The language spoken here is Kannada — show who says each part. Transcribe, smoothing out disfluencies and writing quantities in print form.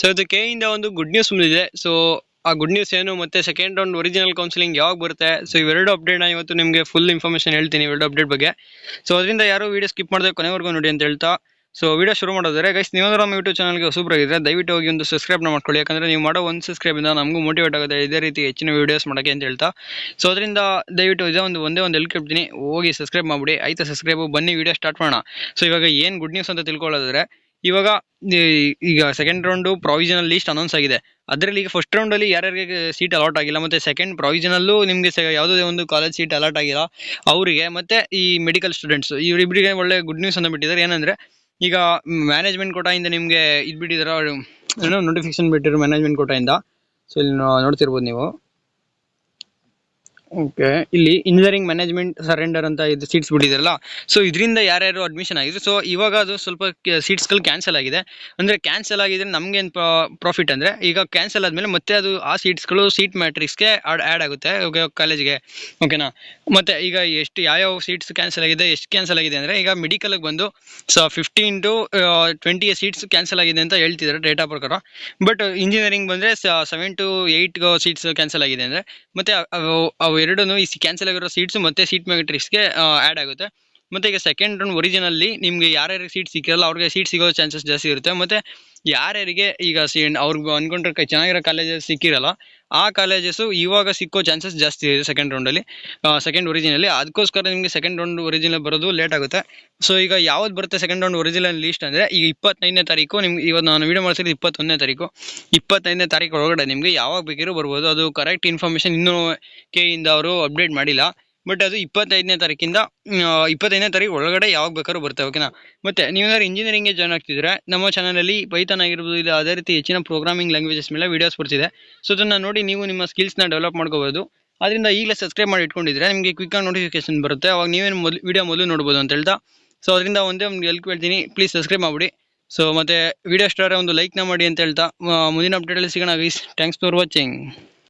Speaker 1: ಸೊ ಇದು ಕೆ ಇಂದ ಒಂದು ಗುಡ್ ನ್ಯೂಸ್ ಬಂದಿದೆ. ಸೊ ಆ ಗುಡ್ ನ್ಯೂಸ್ ಏನು ಮತ್ತೆ ಸೆಕೆಂಡ್ ರೌಂಡ್ ಒರಿಜಿನಲ್ ಕೌನ್ಸಿಲಿಂಗ್ ಯಾವಾಗ ಬರುತ್ತೆ, ಸೊ ಇವೆರಡು ಅಪ್ಡೇಟ್ ಇವತ್ತು ನಿಮಗೆ ಫುಲ್ ಇನ್ಫಾರ್ಮೇಷನ್ ಹೇಳ್ತೀನಿ ಇವೆರಡು ಅಪ್ಡೇಟ್ ಬಗ್ಗೆ. ಸೊ ಅದರಿಂದ ಯಾರು ವಿಡಿಯೋ ಸ್ಕಿಪ್ ಮಾಡದೆ ಕೊನೆವರೆಗೂ ನೋಡಿ ಅಂತ ಹೇಳ್ತಾ ಸೊ ವಿಡಿಯೋ ಶುರು ಮಾಡೋದಾದ್ರೆ ಗೈಸ್, ನೀವಂದ್ರೆ ನಮ್ಮ ಯೂಟ್ಯೂಬ್ ಚಾನಲ್ಗೆ ಸೂಪರ್ ಆಗಿದ್ರೆ ದಯವಿಟ್ಟು ಹೋಗಿ ಒಂದು ಸಬ್ಸ್ಕ್ರೈಬ್ ಮಾಡ್ಕೊಳ್ಳಿ. ಯಾಕಂದ್ರೆ ನೀವು ಮಾಡೋ ಒಂದು ಸಬ್ಸ್ಕ್ರೈಬ್ ಇಂದ ನಮಗೂ ಮೋಟಿವೇಟ್ ಆಗುತ್ತೆ ಇದೇ ರೀತಿ ಹೆಚ್ಚಿನ ವಿಡಿಯೋಸ್ ಮಾಡೋಕ್ಕೆ ಅಂತ ಹೇಳ್ತಾ. ಸೊ ಅದರಿಂದ ದಯವಿಟ್ಟು ಇದೇ ಒಂದೇ ಒಂದು ಹೆಲ್ಪ್ ಕೇಳ್ತೀನಿ, ಹೋಗಿ ಸಬ್ಸ್ಕ್ರೈಬ್ ಮಾಡ್ಬಿಡಿ. ಆಯ್ತಾ ಸಬ್ಸ್ಕ್ರೈಬ್, ಬನ್ನಿ ವಿಡಿಯೋ ಸ್ಟಾರ್ಟ್ ಮಾಡೋಣ. ಸೊ ಇವಾಗ ಏನು ಗುಡ್ ನ್ಯೂಸ್ ಅಂತ ತಿಳ್ಕೊಳ್ಳೋದಾದ್ರೆ, ಇವಾಗ ಈಗ second round provisional list announce ಆಗಿದೆ. ಅದರಲ್ಲಿ ಈಗ ಫಸ್ಟ್ ರೌಂಡಲ್ಲಿ ಯಾರ್ಯಾರಿಗೆ ಸೀಟ್ ಅಲಾಟ್ ಆಗಿಲ್ಲ, ಮತ್ತು ಸೆಕೆಂಡ್ ಪ್ರಾವಿಷನಲ್ಲೂ ನಿಮಗೆ ಯಾವುದೇ ಒಂದು ಕಾಲೇಜ್ ಸೀಟ್ ಅಲಾಟ್ ಆಗಿಲ್ಲ ಅವರಿಗೆ, ಮತ್ತು ಈ ಮೆಡಿಕಲ್ ಸ್ಟೂಡೆಂಟ್ಸ್ ಇವರಿಬ್ಬರಿಗೆ ಒಳ್ಳೆ ಗುಡ್ ನ್ಯೂಸ್ ಅನ್ನು ಬಿಟ್ಟಿದ್ದಾರೆ. ಏನಂದರೆ ಈಗ ಮ್ಯಾನೇಜ್ಮೆಂಟ್ ಕೋಟಾಯಿಂದ ನಿಮಗೆ ಇದು ಬಿಟ್ಟಿದ್ದಾರೆ, ಏನೋ ನೋಟಿಫಿಕೇಶನ್ ಬಿಟ್ಟಿರೋ ಮ್ಯಾನೇಜ್ಮೆಂಟ್ ಕೋಟಾಯಿಂದ. ಸೊ ಇಲ್ಲಿ ನೋಡ್ತಿರ್ಬೋದು ನೀವು. ಓಕೆ, ಇಲ್ಲಿ ಇಂಜಿನಿಯರಿಂಗ್ ಮ್ಯಾನೇಜ್ಮೆಂಟ್ ಸರೆಂಡರ್ ಅಂತ ಇದು ಸೀಟ್ಸ್ ಬಿಟ್ಟಿದಾರಲ್ಲ, ಸೊ ಇದರಿಂದ ಯಾರ್ಯಾರು ಅಡ್ಮಿಷನ್ ಆಗಿದೆ. ಸೊ ಇವಾಗ ಅದು ಸ್ವಲ್ಪ ಸೀಟ್ಸ್ಗಳು ಕ್ಯಾನ್ಸಲ್ ಆಗಿದೆ. ಅಂದರೆ ಕ್ಯಾನ್ಸಲ್ ಆಗಿದ್ರೆ ನಮಗೇನು ಪ್ರಾಫಿಟ್ ಅಂದರೆ, ಈಗ ಕ್ಯಾನ್ಸಲ್ ಆದಮೇಲೆ ಮತ್ತೆ ಅದು ಆ ಸೀಟ್ಸ್ಗಳು ಸೀಟ್ ಮ್ಯಾಟ್ರಿಕ್ಸ್ಗೆ ಆ್ಯಡ್ ಆಗುತ್ತೆ ಕಾಲೇಜ್ಗೆ. ಓಕೆನಾ. ಮತ್ತು ಈಗ ಯಾವ್ಯಾವ ಸೀಟ್ಸ್ ಕ್ಯಾನ್ಸಲ್ ಆಗಿದೆ, ಎಷ್ಟು ಕ್ಯಾನ್ಸಲ್ ಆಗಿದೆ ಅಂದರೆ, ಈಗ ಮೆಡಿಕಲ್ಗೆ ಬಂದು 15 to 20 ಸೀಟ್ಸ್ ಕ್ಯಾನ್ಸಲ್ ಆಗಿದೆ ಅಂತ ಹೇಳ್ತಿದ್ದಾರೆ ಡೇಟಾ ಪ್ರಕಾರ. ಬಟ್ ಇಂಜಿನಿಯರಿಂಗ್ ಬಂದರೆ 7 to 8 ಸೀಟ್ಸ್ ಕ್ಯಾನ್ಸಲ್ ಆಗಿದೆ ಅಂದರೆ, ಮತ್ತು ಅವು ಎರಡೂ ಈ ಕ್ಯಾನ್ಸಲ್ ಆಗಿರೋ ಸೀಟ್ಸ್ ಮತ್ತೆ ಸೀಟ್ ಮ್ಯಾಟ್ರಿಕ್ಸ್ಗೆ ಆ್ಯಡ್ ಆಗುತ್ತೆ. ಮತ್ತು ಈಗ ಸೆಕೆಂಡ್ ರೌಂಡ್ ಒರಿಜಿನಲ್ಲಿ ನಿಮಗೆ ಯಾರ್ಯಾರಿಗೆ ಸೀಟ್ ಸಿಕ್ಕಿರಲ್ಲ ಅವ್ರಿಗೆ ಸೀಟ್ ಸಿಗೋ ಚಾನ್ಸಸ್ ಜಾಸ್ತಿ ಇರುತ್ತೆ. ಮತ್ತು ಯಾರ್ಯಾರಿಗೆ ಈಗ ಅವ್ರಿಗೆ ಅಂದ್ಕೊಂಡ್ರೆ ಚೆನ್ನಾಗಿರೋ ಕಾಲೇಜಸ್ ಸಿಕ್ಕಿರಲ್ಲ, ಆ ಕಾಲೇಜಸ್ಸು ಇವಾಗ ಸಿಕ್ಕೋ ಚಾನ್ಸಸ್ ಜಾಸ್ತಿ ಇದೆ ಸೆಕೆಂಡ್ ರೌಂಡಲ್ಲಿ, ಸೆಕೆಂಡ್ ಒರಿಜಿನಲ್ಲಿ. ಅದಕ್ಕೋಸ್ಕರ ನಿಮಗೆ ಸೆಕೆಂಡ್ ರೌಂಡ್ ಒರಿಜಿನಲ್ ಬರೋದು ಲೇಟ್ ಆಗುತ್ತೆ. ಸೊ ಈಗ ಯಾವ್ದು ಬರುತ್ತೆ ಸೆಕೆಂಡ್ ರೌಂಡ್ ಒರಿಜಿನಲ್ ಲಿಸ್ಟ್ ಅಂದರೆ, ಈಗ 25ನೇ ತಾರೀಕು ನಿಮ್ಗೆ, ಇವತ್ತು ನಾನು ವೀಡಿಯೋ ಮಾಡಿಸಿದ್ದು 21ನೇ ತಾರೀಕು. 25ನೇ ತಾರೀಕು ಒಳಗಡೆ ನಿಮಗೆ ಯಾವಾಗ ಬೇಕಿರೋ ಬರ್ಬೋದು. ಅದು ಕರೆಕ್ಟ್ ಇನ್ಫಾರ್ಮೇಷನ್ ಇನ್ನೂ ಕೆ ಇಂದ ಅವರು ಅಪ್ಡೇಟ್ ಮಾಡಿಲ್ಲ. ಬಟ್ ಅದು 25ನೇ ತಾರೀಕಿಂದ 25ನೇ ತಾರೀಕು ಒಳಗಡೆ ಯಾವಾಗ ಬೇಕಾದ್ರೂ ಬರ್ತವೆ. ಓಕೆನಾ. ಮತ್ತು ನೀವೇನಾದ್ರು ಇಂಜಿನಿಯರಿಂಗ್ಗೆ ಜಾಯ್ನ್ ಆಗ್ತಿದ್ರೆ ನಮ್ಮ ಚಾನಲಲ್ಲಿ ಪೈಥಾನ್ ಆಗಿರ್ಬೋದು, ಇಲ್ಲ ಅದೇ ರೀತಿ ಹೆಚ್ಚಿನ ಪ್ರೋಗ್ರಾಮಿಂಗ್ ಲ್ಯಾಂಗ್ವೇಜಸ್ ಮೇಲೆ ವೀಡಿಯೋಸ್ ಬರ್ತಿದೆ. ಸೊ ಅದನ್ನು ನೋಡಿ ನೀವು ನಿಮ್ಮ ಸ್ಕಿಲ್ಸ್ನ ಡೆವಲಪ್ ಮಾಡ್ಕೋಬೋದು. ಅದರಿಂದ ಈಗಲೇ ಸಬ್ಸ್ಕ್ರೈಬ್ ಮಾಡಿ ಇಟ್ಕೊಂಡಿದ್ರೆ ನಿಮಗೆ ಕ್ವಿಕ್ಕಾಗಿ ನೋಟಿಫಿಕೇಶನ್ ಬರುತ್ತೆ, ಅವಾಗ ನೀವೇನು ವಿಡಿಯೋ ಮೊದಲು ನೋಡ್ಬೋದು ಅಂತ ಹೇಳ್ತಾ. ಸೊ ಅದರಿಂದ ಒಂದೇ ಒಂದು ಹೆಲ್ಪ್ ಹೇಳ್ತೀನಿ, ಪ್ಲೀಸ್ ಸಬ್ಸ್ಕ್ರೈಬ್ ಮಾಡಿಬಿಡಿ. ಸೊ ಮತ್ತು ವಿಡಿಯೋ ಇಷ್ಟ ಆದರೆ ಒಂದು ಲೈಕ್ನ ಮಾಡಿ ಅಂತ ಹೇಳ್ತಾ ಮುಂದಿನ ಅಪ್ಡೇಟಲ್ಲಿ ಸಿಗೋಣ ಗೈಸ್. Thanks for watching.